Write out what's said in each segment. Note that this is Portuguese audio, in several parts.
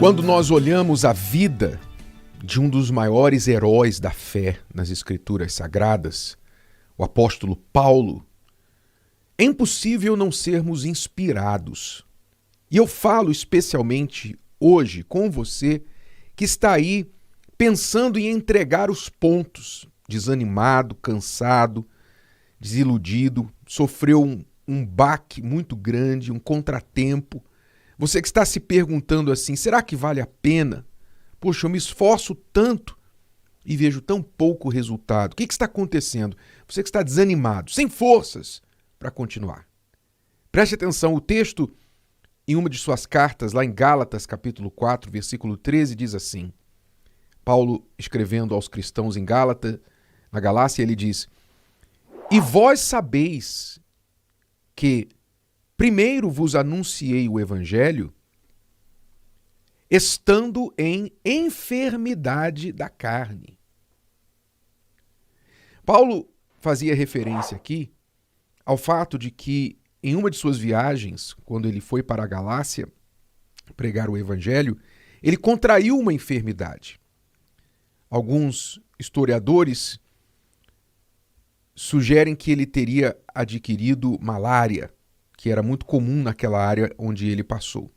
Quando nós olhamos a vida de um dos maiores heróis da fé nas Escrituras Sagradas, o apóstolo Paulo, é impossível não sermos inspirados. E eu falo especialmente hoje com você que está aí pensando em entregar os pontos, desanimado, cansado, desiludido, sofreu um baque muito grande, um contratempo. Você que está se perguntando assim, será que vale a pena? Poxa, eu me esforço tanto e vejo tão pouco resultado. O que está acontecendo? Você que está desanimado, sem forças para continuar. Preste atenção, o texto em uma de suas cartas, lá em Gálatas, capítulo 4, versículo 13, diz assim. Paulo, escrevendo aos cristãos em Gálatas, na Galácia, ele diz: E vós sabeis que primeiro vos anunciei o evangelho, estando em enfermidade da carne. Paulo fazia referência aqui ao fato de que em uma de suas viagens, quando ele foi para a Galácia pregar o evangelho, ele contraiu uma enfermidade. Alguns historiadores sugerem que ele teria adquirido malária, que era muito comum naquela área onde ele passou.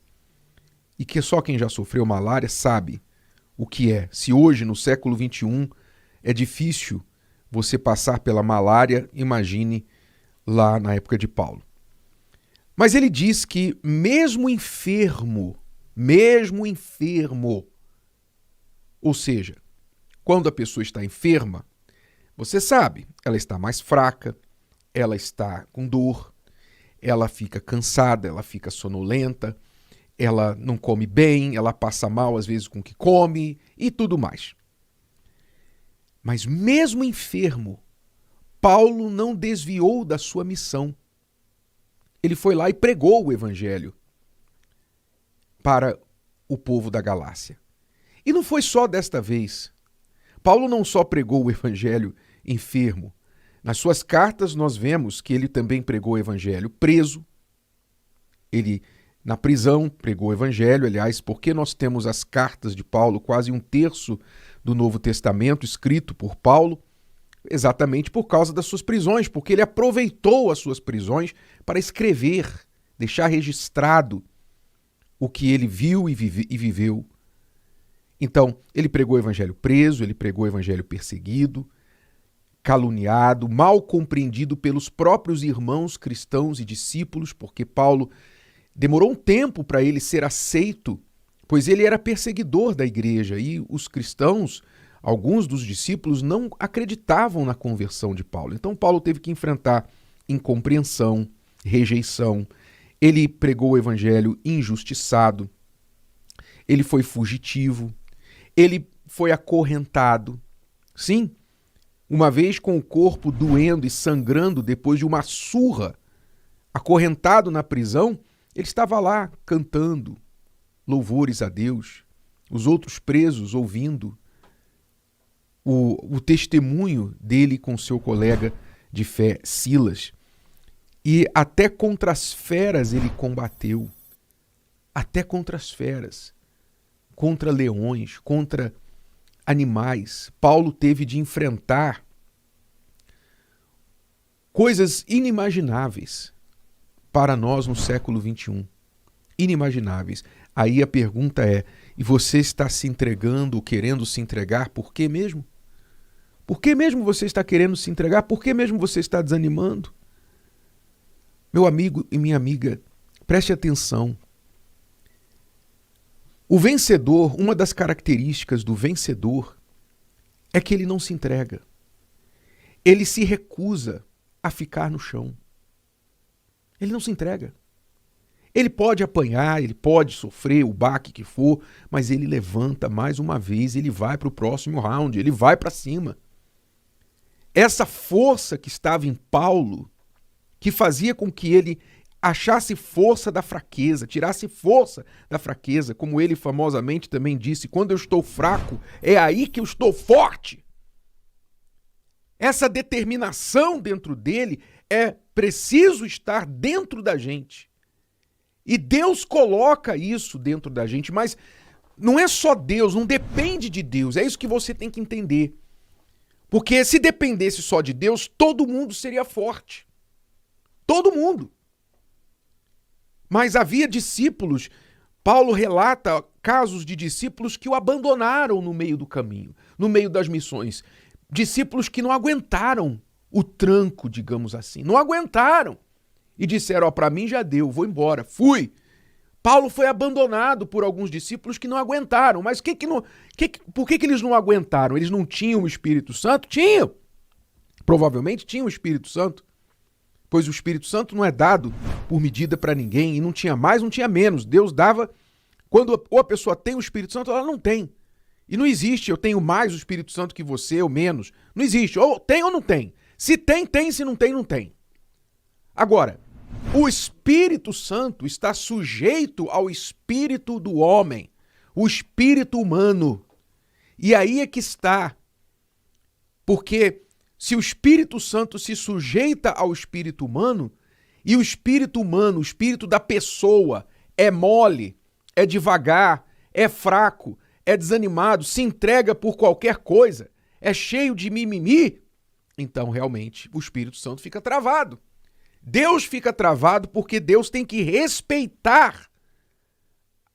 E que só quem já sofreu malária sabe o que é. Se hoje, no século XXI, é difícil você passar pela malária, imagine lá na época de Paulo. Mas ele diz que mesmo enfermo, ou seja, quando a pessoa está enferma, você sabe, ela está mais fraca, ela está com dor, ela fica cansada, ela fica sonolenta, ela não come bem, ela passa mal às vezes com o que come e tudo mais. Mas mesmo enfermo, Paulo não desviou da sua missão. Ele foi lá e pregou o evangelho para o povo da Galácia. E não foi só desta vez. Paulo não só pregou o evangelho enfermo. Nas suas cartas nós vemos que ele também pregou o evangelho preso. Ele, na prisão, pregou o evangelho. Aliás, porque nós temos as cartas de Paulo, quase um terço do Novo Testamento escrito por Paulo, exatamente por causa das suas prisões, porque ele aproveitou as suas prisões para escrever, deixar registrado o que ele viu e viveu. Então, ele pregou o evangelho preso, ele pregou o evangelho perseguido, caluniado, mal compreendido pelos próprios irmãos cristãos e discípulos, porque Paulo demorou um tempo para ele ser aceito, pois ele era perseguidor da igreja e os cristãos, alguns dos discípulos, não acreditavam na conversão de Paulo. Então Paulo teve que enfrentar incompreensão, rejeição. Ele pregou o evangelho injustiçado, ele foi fugitivo, ele foi acorrentado. Sim, uma vez com o corpo doendo e sangrando depois de uma surra, acorrentado na prisão, ele estava lá cantando louvores a Deus, os outros presos ouvindo o testemunho dele com seu colega de fé, Silas. E até contra as feras ele combateu, até contra as feras, contra leões, contra animais. Paulo teve de enfrentar coisas inimagináveis para nós no século XXI. Inimagináveis. Aí a pergunta é, e você está se entregando, querendo se entregar, por quê mesmo? Por que mesmo você está querendo se entregar? Por que mesmo você está desanimando? Meu amigo e minha amiga, preste atenção. O vencedor, uma das características do vencedor é que ele não se entrega. Ele se recusa a ficar no chão. Ele não se entrega. Ele pode apanhar, ele pode sofrer o baque que for, mas ele levanta mais uma vez, ele vai para o próximo round, ele vai para cima. Essa força que estava em Paulo, que fazia com que ele achasse força da fraqueza, tirasse força da fraqueza, como ele famosamente também disse, quando eu estou fraco, é aí que eu estou forte. Essa determinação dentro dele é preciso estar dentro da gente. E Deus coloca isso dentro da gente, mas não é só Deus, não depende de Deus. É isso que você tem que entender. Porque se dependesse só de Deus, todo mundo seria forte. Todo mundo. Mas havia discípulos, Paulo relata casos de discípulos que o abandonaram no meio do caminho, no meio das missões. Discípulos que não aguentaram o tranco, digamos assim. Não aguentaram. E disseram, para mim já deu, vou embora. Fui. Paulo foi abandonado por alguns discípulos que não aguentaram. Mas por que eles não aguentaram? Eles não tinham o Espírito Santo? Tinham. Provavelmente tinham o Espírito Santo. Pois o Espírito Santo não é dado por medida para ninguém. E não tinha mais, não tinha menos. Deus dava... Quando ou a pessoa tem o Espírito Santo, ela não tem. E não existe, eu tenho mais o Espírito Santo que você, ou menos. Não existe. Ou tem ou não tem. Se tem, tem. Se não tem, não tem. Agora, o Espírito Santo está sujeito ao espírito do homem, o espírito humano. E aí é que está. Porque se o Espírito Santo se sujeita ao espírito humano, e o espírito humano, o espírito da pessoa, é mole, é devagar, é fraco, é desanimado, se entrega por qualquer coisa, é cheio de mimimi, então realmente o Espírito Santo fica travado. Deus fica travado porque Deus tem que respeitar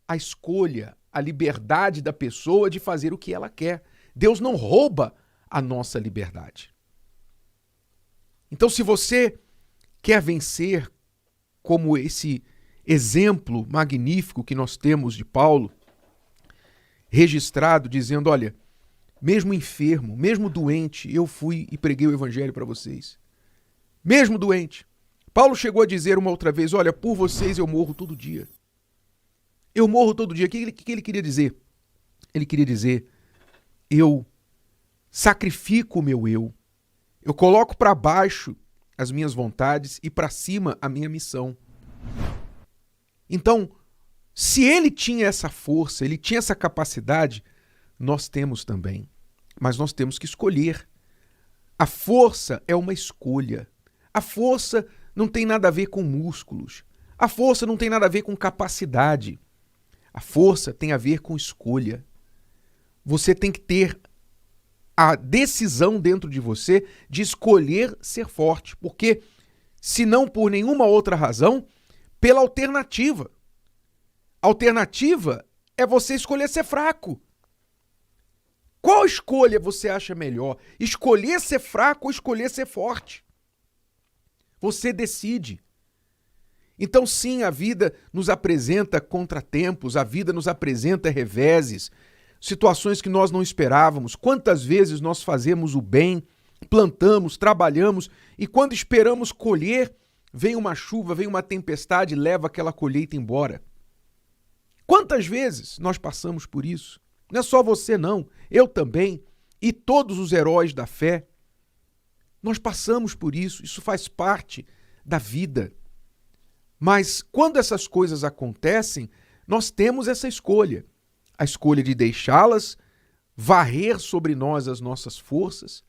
a escolha, a liberdade da pessoa de fazer o que ela quer. Deus não rouba a nossa liberdade. Então, se você quer vencer como esse exemplo magnífico que nós temos de Paulo, registrado dizendo, olha, mesmo enfermo, mesmo doente, eu fui e preguei o evangelho para vocês. Mesmo doente. Paulo chegou a dizer uma outra vez, olha, por vocês eu morro todo dia. Eu morro todo dia. O que ele queria dizer? Ele queria dizer, eu sacrifico o meu eu. Eu coloco para baixo as minhas vontades e para cima a minha missão. Então, se ele tinha essa força, ele tinha essa capacidade, nós temos também. Mas nós temos que escolher. A força é uma escolha. A força não tem nada a ver com músculos. A força não tem nada a ver com capacidade. A força tem a ver com escolha. Você tem que ter a decisão dentro de você de escolher ser forte. Porque, se não por nenhuma outra razão, pela alternativa. A alternativa é você escolher ser fraco. Qual escolha você acha melhor? Escolher ser fraco ou escolher ser forte? Você decide. Então, sim, a vida nos apresenta contratempos, a vida nos apresenta reveses, situações que nós não esperávamos. Quantas vezes nós fazemos o bem, plantamos, trabalhamos, e quando esperamos colher, vem uma chuva, vem uma tempestade e leva aquela colheita embora. Quantas vezes nós passamos por isso? Não é só você, não. Eu também. E todos os heróis da fé. Nós passamos por isso. Isso faz parte da vida. Mas quando essas coisas acontecem, nós temos essa escolha. A escolha de deixá-las varrer sobre nós as nossas forças,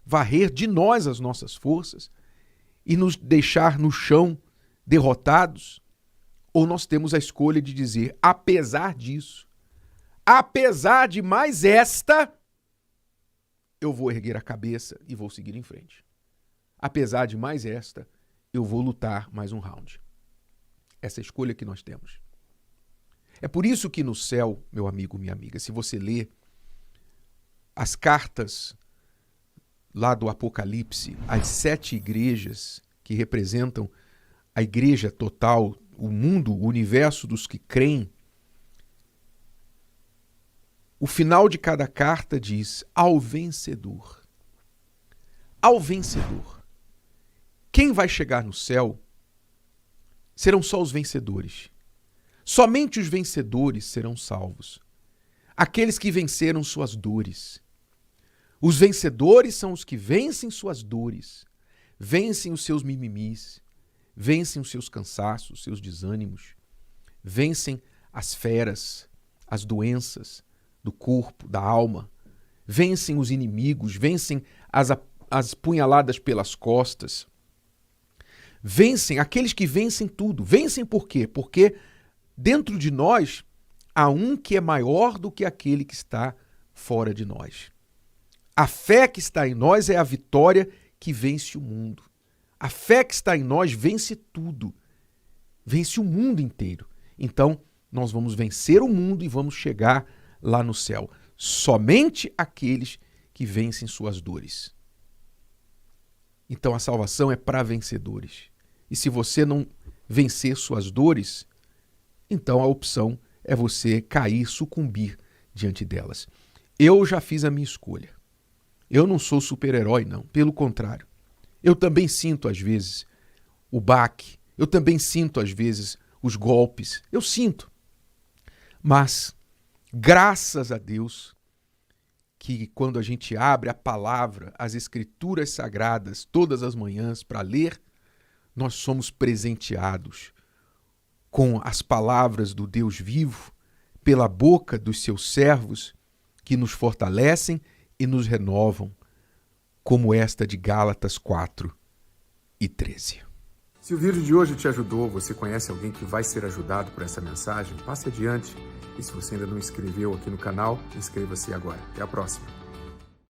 varrer de nós as nossas forças e nos deixar no chão derrotados. Ou nós temos a escolha de dizer, apesar disso, apesar de mais esta, eu vou erguer a cabeça e vou seguir em frente. Apesar de mais esta, eu vou lutar mais um round. Essa é a escolha que nós temos. É por isso que no céu, meu amigo, minha amiga, se você lê as cartas lá do Apocalipse, as 7 igrejas que representam a igreja total, o mundo, o universo dos que creem, o final de cada carta diz, ao vencedor. Ao vencedor. Quem vai chegar no céu serão só os vencedores. Somente os vencedores serão salvos. Aqueles que venceram suas dores. Os vencedores são os que vencem suas dores, vencem os seus mimimis, vencem os seus cansaços, os seus desânimos, vencem as feras, as doenças do corpo, da alma, vencem os inimigos, vencem as punhaladas pelas costas, vencem aqueles que vencem tudo. Vencem por quê? Porque dentro de nós há um que é maior do que aquele que está fora de nós. A fé que está em nós é a vitória que vence o mundo. A fé que está em nós vence tudo. Vence o mundo inteiro. Então, nós vamos vencer o mundo e vamos chegar lá no céu. Somente aqueles que vencem suas dores. Então, a salvação é para vencedores. E se você não vencer suas dores, então a opção é você cair, sucumbir diante delas. Eu já fiz a minha escolha. Eu não sou super-herói, não. Pelo contrário. Eu também sinto, às vezes, o baque. Eu também sinto, às vezes, os golpes. Eu sinto. Mas, graças a Deus, que quando a gente abre a palavra, as escrituras sagradas, todas as manhãs para ler, nós somos presenteados com as palavras do Deus vivo, pela boca dos seus servos, que nos fortalecem e nos renovam, como esta de Gálatas 4:13. Se o vídeo de hoje te ajudou, você conhece alguém que vai ser ajudado por essa mensagem, passe adiante. E se você ainda não inscreveu aqui no canal, inscreva-se agora. Até a próxima.